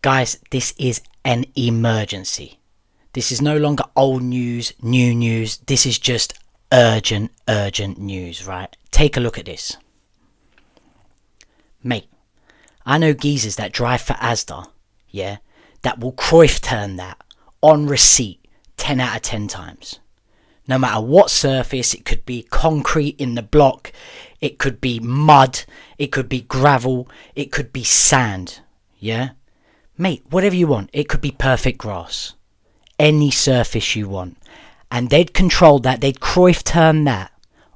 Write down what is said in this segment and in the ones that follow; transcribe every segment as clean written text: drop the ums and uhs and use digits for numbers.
Guys, this is an emergency. This is no longer old news, new news. This is just urgent news, right? Take a look at this. Mate, I know geezers that drive for Asda, yeah, that will Cruyff turn that on receipt 10 out of 10 times. No matter what surface, it could be concrete in the block, it could be mud, it could be gravel, it could be sand, yeah? Mate, whatever you want, it could be perfect grass. Any surface you want. And they'd control that, they'd Cruyff turn that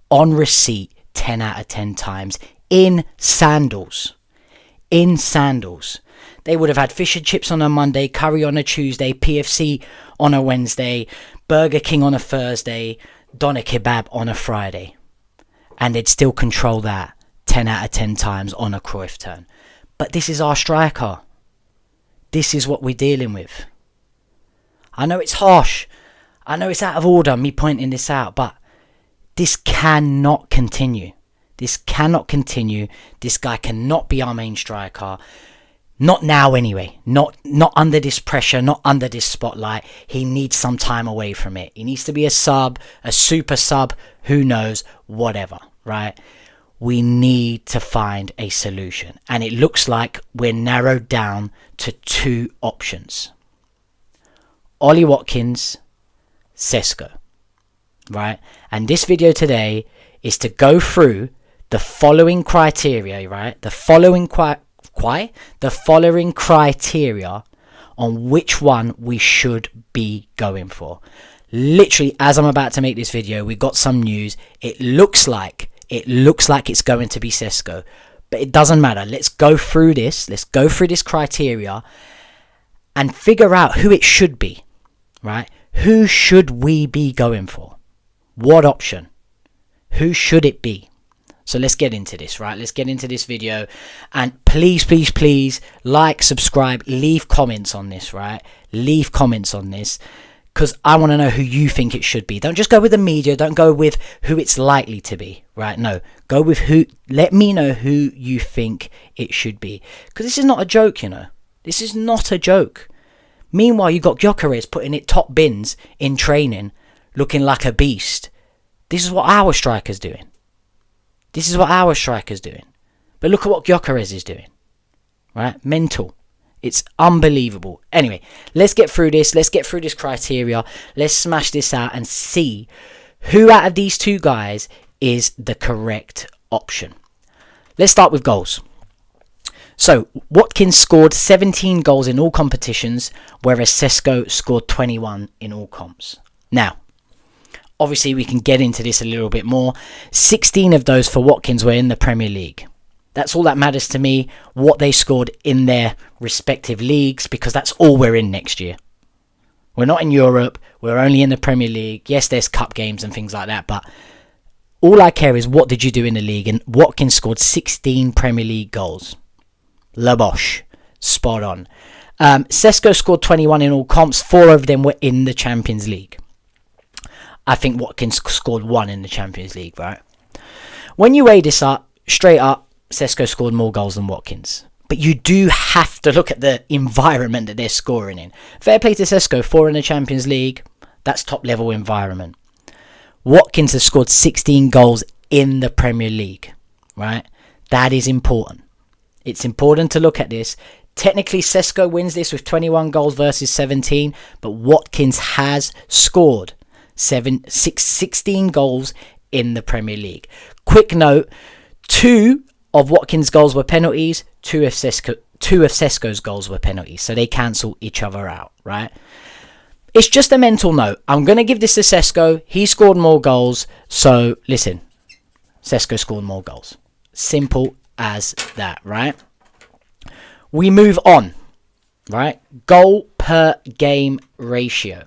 on receipt 10 out of 10 times in sandals. In sandals. They would have had fish and chips on a Monday, curry on a Tuesday, PFC on a Wednesday, Burger King on a Thursday, doner kebab on a Friday. And they'd still control that 10 out of 10 times on a Cruyff turn. But this is our striker. This is what we're dealing with. I know it's harsh. I know it's out of order, me pointing this out, but this cannot continue. This cannot continue. This guy cannot be our main striker. Not now anyway. Not under this pressure, not under this spotlight. He needs some time away from it. He needs to be a sub, a super sub, who knows, whatever, right? We need to find a solution. And it looks like we're narrowed down to two options. Ollie Watkins, Sesko, right? And this video today is to go through the following criteria, right? The following criteria on which one we should be going for. Literally, as I'm about to make this video, we got some news. It looks like it's going to be Sesko, but it doesn't matter. Let's go through this. Let's go through this criteria and figure out who it should be, right? Who should we be going for? What option? Who should it be? So let's get into this, right? Let's get into this video. And please, like, subscribe, leave comments on this, right? Leave comments on this, because I want to know who you think it should be. Don't just go with the media. Don't go with who it's likely to be, right? No, go with who. Let me know who you think it should be. Because this is not a joke, you know. This is not a joke. Meanwhile, you got Gyökeres putting it top bins in training, looking like a beast. This is what our striker's doing. This is what our striker's doing. But look at what Gyökeres is doing. Right? Mental. It's unbelievable. Anyway, let's get through this. Let's get through this criteria. Let's smash this out and see who out of these two guys is the correct option. Let's start with goals. So, Watkins scored 17 goals in all competitions, whereas Sesko scored 21 in all comps. Now, obviously we can get into this a little bit more. 16 of those for Watkins were in the Premier League. That's all that matters to me, what they scored in their respective leagues, because that's all we're in next year. We're not in Europe, we're only in the Premier League. Yes, there's cup games and things like that, but all I care is what did you do in the league, and Watkins scored 16 Premier League goals. Labosh, spot on. Sesko scored 21 in all comps, 4 of them were in the Champions League. I think Watkins scored 1 in the Champions League, right? When you weigh this up, straight up, Sesko scored more goals than Watkins. But you do have to look at the environment that they're scoring in. Fair play to Sesko, 4 in the Champions League. That's top level environment. Watkins has scored 16 goals in the Premier League, right? That is important. It's important to look at this. Technically, Sesko wins this with 21 goals versus 17, but Watkins has scored 16 goals in the Premier League. Quick note, 2 of Watkins' goals were penalties, 2 of Sesko's goals were penalties, so they cancel each other out, right? It's just a mental note. I'm going to give this to Sesko. He scored more goals, so listen, Sesko scored more goals. Simple as that, right? We move on, right? Goal per game ratio.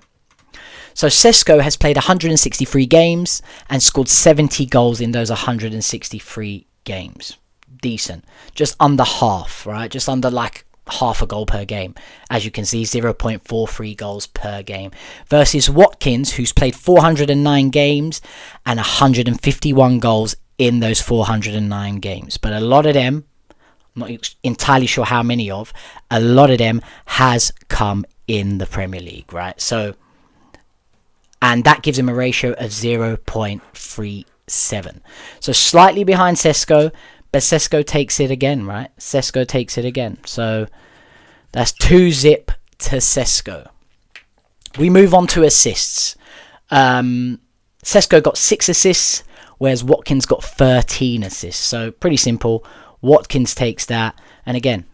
So Sesko has played 163 games and scored 70 goals in those 163 games. Decent. Just under half, right? Just under like half a goal per game. As you can see, 0.43 goals per game. Versus Watkins, who's played 409 games and 151 goals in those 409 games. But a lot of them, I'm not entirely sure how many of, a lot of them has come in the Premier League, right? So, and that gives him a ratio of 0.37. So slightly behind Sesko, but Sesko takes it again, right? Sesko takes it again. So that's 2-0 to Sesko. We move on to assists. Sesko got 6 assists, whereas Watkins got 13 assists. So pretty simple. Watkins takes that. And again,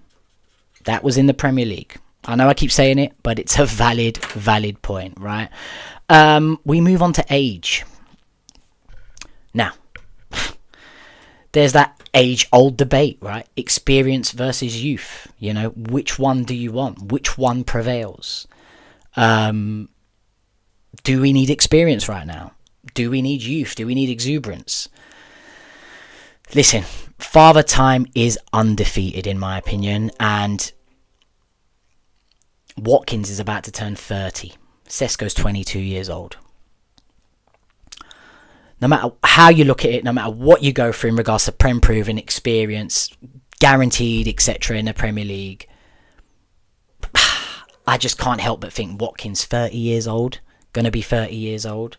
that was in the Premier League. I know I keep saying it, but it's a valid point, right? We move on to age. Now, there's that age-old debate, right? Experience versus youth. You know, which one do you want? Which one prevails? Do we need experience right now? Do we need youth? Do we need exuberance? Listen, Father Time is undefeated in my opinion, and Watkins is about to turn 30. Sesko's 22 years old. No matter how you look at it, no matter what you go through in regards to Prem proven experience, guaranteed, etc. in the Premier League, I just can't help but think Watkins 30 years old, gonna be 30 years old.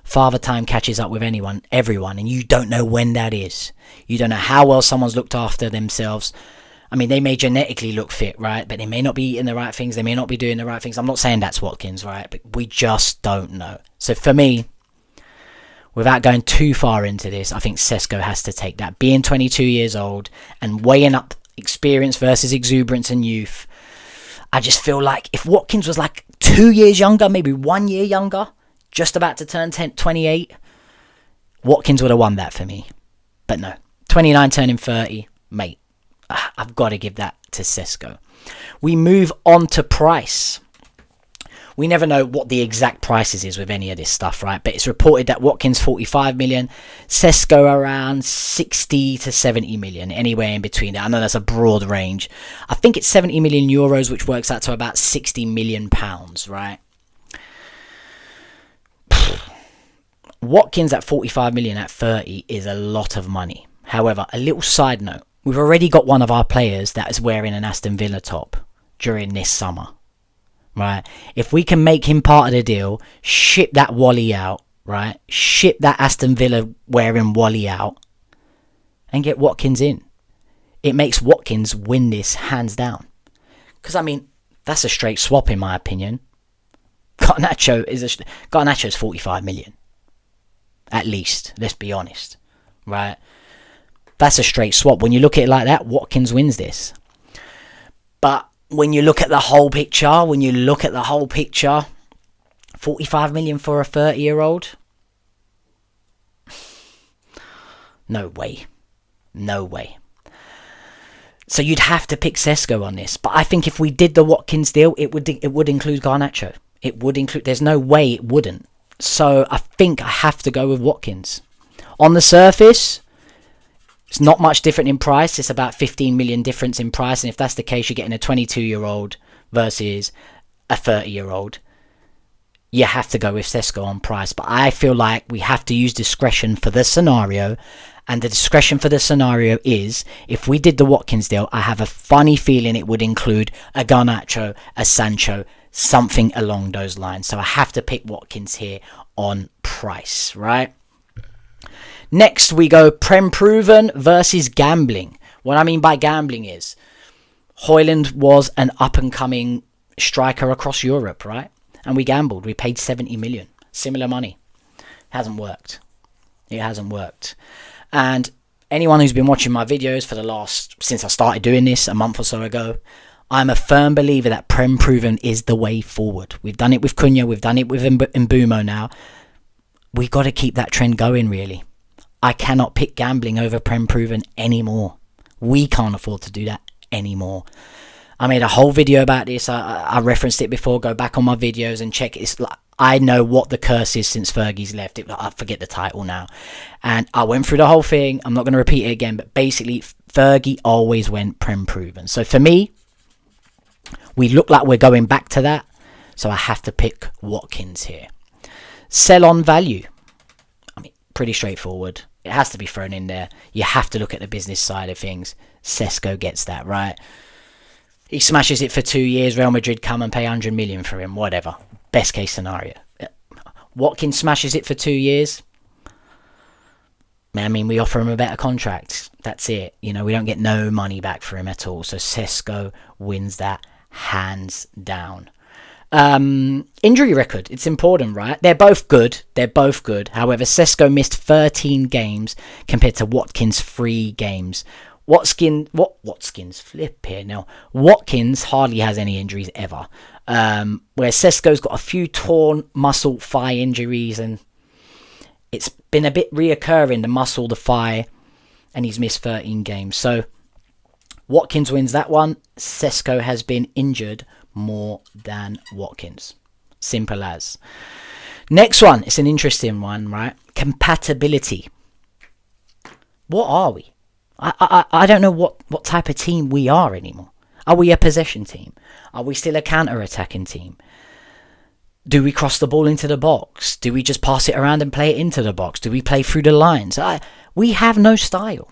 Father Time catches up with everyone, and you don't know when that is. You don't know how well someone's looked after themselves. I mean, they may genetically look fit, right? But they may not be eating the right things. They may not be doing the right things. I'm not saying that's Watkins, right? But we just don't know. So for me, without going too far into this, I think Sesko has to take that. Being 22 years old and weighing up experience versus exuberance and youth, I just feel like if Watkins was like 2 years younger, maybe 1 year younger, just about to turn 28, Watkins would have won that for me. But no, 29 turning 30, mate, I've got to give that to Sesko. We move on to price. We never know what the exact prices is with any of this stuff, right? But it's reported that Watkins 45 million, Sesko around 60 to 70 million, anywhere in between that. I know that's a broad range. I think it's 70 million euros, which works out to about 60 million pounds, right? Watkins at 45 million at 30 is a lot of money. However, a little side note, we've already got one of our players that is wearing an Aston Villa top during this summer, right? If we can make him part of the deal, ship that Wally out, right? Ship that Aston Villa wearing Wally out and get Watkins in. It makes Watkins win this hands down. Because, I mean, that's a straight swap in my opinion. Garnacho is 45 million. At least, let's be honest, right? That's a straight swap. When you look at it like that, Watkins wins this. But when you look at the whole picture, 45 million for a 30-year-old? No way. No way. So you'd have to pick Sesko on this. But I think if we did the Watkins deal, it would include Garnacho. It would include... There's no way it wouldn't. So I think I have to go with Watkins. On the surface, it's not much different in price. It's about 15 million difference in price. And if that's the case, you're getting a 22-year-old versus a 30-year-old. You have to go with Sesko on price. But I feel like we have to use discretion for the scenario. And the discretion for the scenario is, if we did the Watkins deal, I have a funny feeling it would include a Garnacho, a Sancho, something along those lines. So I have to pick Watkins here on price, right? Next we go Prem proven versus gambling. What I mean by gambling is Højlund was an up-and-coming striker across Europe, right? And we gambled. We paid 70 million. Similar money. Hasn't worked. It hasn't worked. And anyone who's been watching my videos since I started doing this a month or so ago, I'm a firm believer that Prem proven is the way forward. We've done it with Cunha, we've done it with Mbumo now. We've got to keep that trend going, really. I cannot pick gambling over Prem proven anymore. We can't afford to do that anymore. I made a whole video about this. I referenced it before. Go back on my videos and check. It's like, I know what the curse is since Fergie's left. I forget the title now. And I went through the whole thing. I'm not going to repeat it again. But basically, Fergie always went Prem proven. So for me, we look like we're going back to that. So I have to pick Watkins here. Sell on value. I mean, pretty straightforward. It has to be thrown in there. You have to look at the business side of things. Sesko gets that, right? He smashes it for 2 years. Real Madrid come and pay 100 million for him, whatever. Best case scenario. Watkins smashes it for 2 years. I mean, we offer him a better contract. That's it. You know, we don't get no money back for him at all. So Sesko wins that hands down. Injury record. It's important, right? They're both good. However, Sesko missed 13 games compared to Watkins' 3 games. Watkins flip here now. Watkins hardly has any injuries ever. Where Sesko's got a few torn muscle thigh injuries, and it's been a bit reoccurring, the muscle, the thigh, and he's missed 13 games. So Watkins wins that one. Sesko has been injured more than Watkins. Simple as. Next one, it's an interesting one, right? Compatibility. What are we? I don't know what type of team we are anymore. Are we a possession team? Are we still a counter-attacking team? Do we cross the ball into the box? Do we just pass it around and play it into the box? Do we play through the lines? We have no style.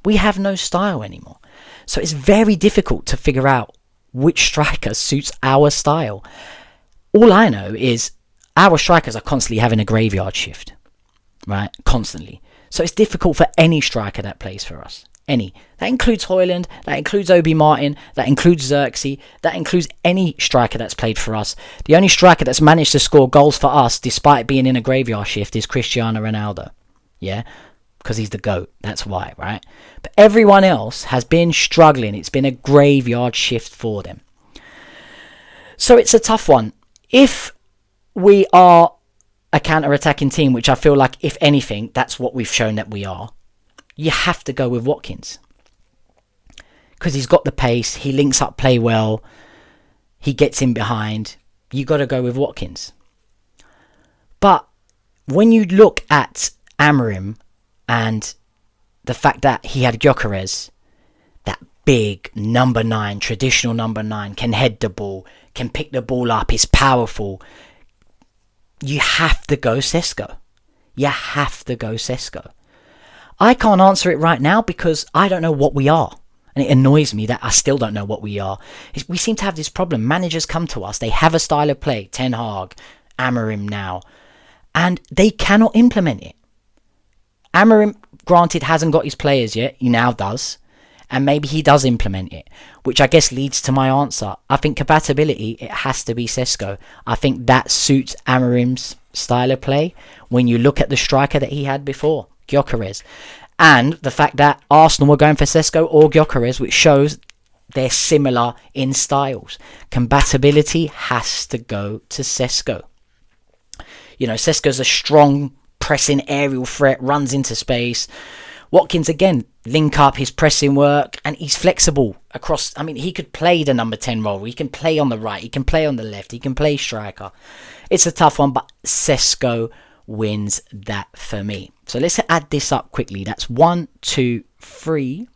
We have no style anymore. So it's very difficult to figure out which striker suits our style. All I know is our strikers are constantly having a graveyard shift, right? Constantly. So it's difficult for any striker that plays for us. Any. That includes Højlund, that includes Obi Martin, that includes Xerxes, that includes any striker that's played for us. The only striker that's managed to score goals for us despite being in a graveyard shift is Cristiano Ronaldo. Yeah? Because he's the GOAT. That's why, right? But everyone else has been struggling. It's been a graveyard shift for them. So it's a tough one. If we are a counter-attacking team, which I feel like, if anything, that's what we've shown that we are, you have to go with Watkins. Because he's got the pace, he links up play well, he gets in behind. You got to go with Watkins. But when you look at Amorim and the fact that he had Gyökeres, that big number 9, traditional number 9, can head the ball, can pick the ball up, is powerful, you have to go Sesko. You have to go Sesko. I can't answer it right now because I don't know what we are. And it annoys me that I still don't know what we are. We seem to have this problem. Managers come to us. They have a style of play. Ten Hag, Amorim now. And they cannot implement it. Amorim, granted, hasn't got his players yet. He now does. And maybe he does implement it. Which I guess leads to my answer. I think compatibility, it has to be Sesko. I think that suits Amorim's style of play when you look at the striker that he had before, Gyökeres. And the fact that Arsenal were going for Sesko or Gyökeres, which shows they're similar in styles. Compatibility has to go to Sesko. You know, Sesko's a strong, pressing aerial threat, runs into space. Watkins, again, link up his pressing work, and he's flexible across. I mean, he could play the number 10 role. He can play on the right. He can play on the left. He can play striker. It's a tough one, but Sesko wins that for me. So let's add this up quickly. That's 1, 2, 3,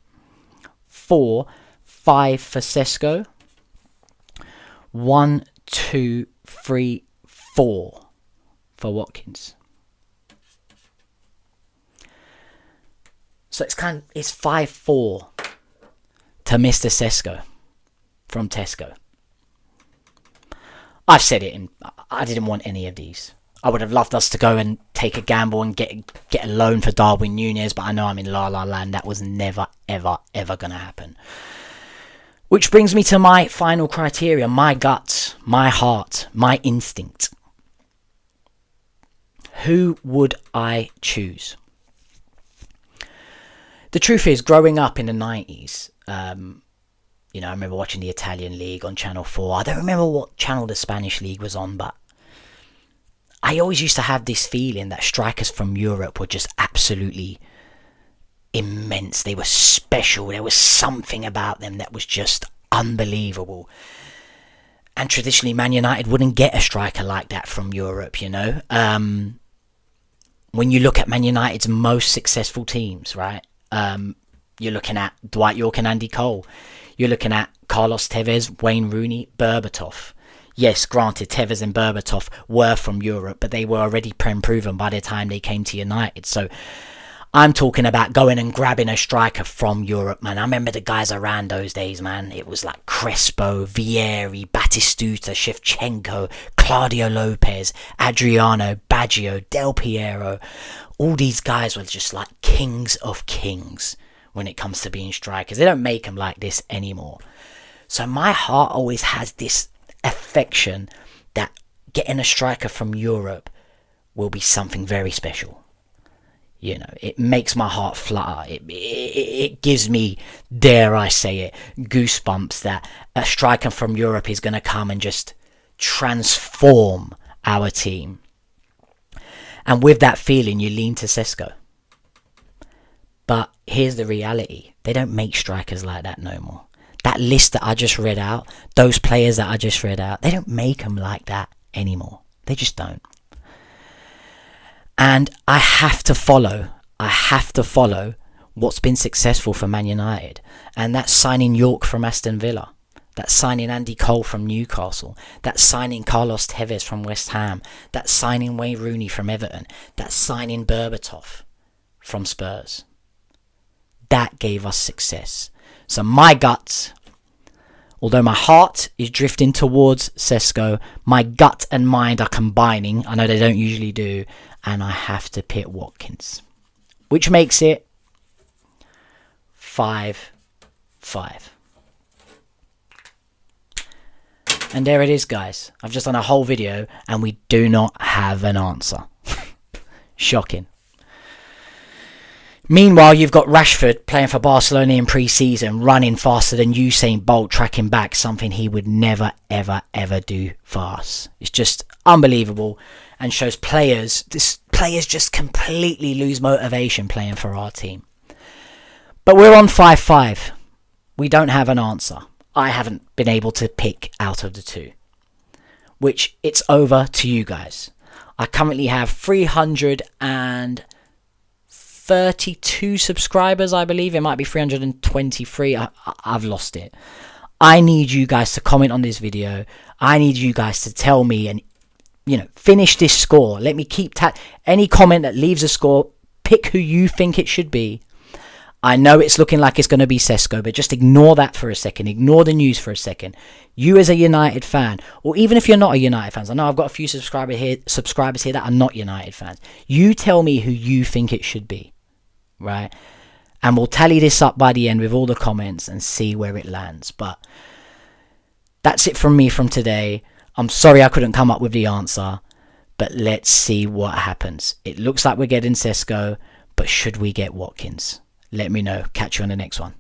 4, 5 for Sesko. 1, 2, 3, 4 for Watkins. So it's 5-4 to Mr. Sesko from Tesco. I've said it, and I didn't want any of these. I would have loved us to go and take a gamble and get a loan for Darwin Núñez, but I know I'm in La La Land. That was never, ever, ever going to happen. Which brings me to my final criteria, my gut, my heart, my instinct. Who would I choose? The truth is, growing up in the 90s, I remember watching the Italian League on Channel 4. I don't remember what channel the Spanish League was on, but I always used to have this feeling that strikers from Europe were just absolutely immense. They were special. There was something about them that was just unbelievable. And traditionally, Man United wouldn't get a striker like that from Europe, you know. When you look at Man United's most successful teams, right? You're looking at Dwight Yorke and Andy Cole. You're looking at Carlos Tevez, Wayne Rooney, Berbatov. Yes, granted, Tevez and Berbatov were from Europe, but they were already Prem proven by the time they came to United. So I'm talking about going and grabbing a striker from Europe, man. I remember the guys around those days, man. It was like Crespo, Vieri, Batistuta, Shevchenko, Claudio Lopez, Adriano, Baggio, Del Piero. All these guys were just like kings of kings when it comes to being strikers. They don't make them like this anymore. So my heart always has this affection that getting a striker from Europe will be something very special. You know, it makes my heart flutter. It gives me, dare I say it, goosebumps that a striker from Europe is going to come and just transform our team. And with that feeling, you lean to Sesko. But here's the reality. They don't make strikers like that no more. That list that I just read out, those players that I just read out, they don't make them like that anymore. They just don't. And I have to follow what's been successful for Man United. And that's signing York from Aston Villa. That's signing Andy Cole from Newcastle. That's signing Carlos Tevez from West Ham. That's signing Wayne Rooney from Everton. That's signing Berbatov from Spurs. That gave us success. So my gut, although my heart is drifting towards Sesko, my gut and mind are combining. I know they don't usually do. And I have to pick Watkins, which makes it 5-5. And there it is, guys. I've just done a whole video and we do not have an answer. Shocking. Meanwhile, you've got Rashford playing for Barcelona in pre-season, running faster than Usain Bolt, tracking back, something he would never, ever, ever do for us. It's just unbelievable and shows players just completely lose motivation playing for our team. But we're on 5-5. We don't have an answer. I haven't been able to pick out of the two, which it's over to you guys. I currently have 332 subscribers, I believe. It might be 323. I've lost it. I need you guys to comment on this video. I need you guys to tell me and, you know, finish this score. Let me keep any comment that leaves a score. Pick who you think it should be. I know it's looking like it's going to be Sesko, but just ignore that for a second. Ignore the news for a second. You as a United fan, or even if you're not a United fan, I know I've got a few subscribers here that are not United fans. You tell me who you think it should be, right? And we'll tally this up by the end with all the comments and see where it lands. But that's it from me from today. I'm sorry I couldn't come up with the answer, but let's see what happens. It looks like we're getting Sesko, but should we get Watkins? Let me know. Catch you on the next one.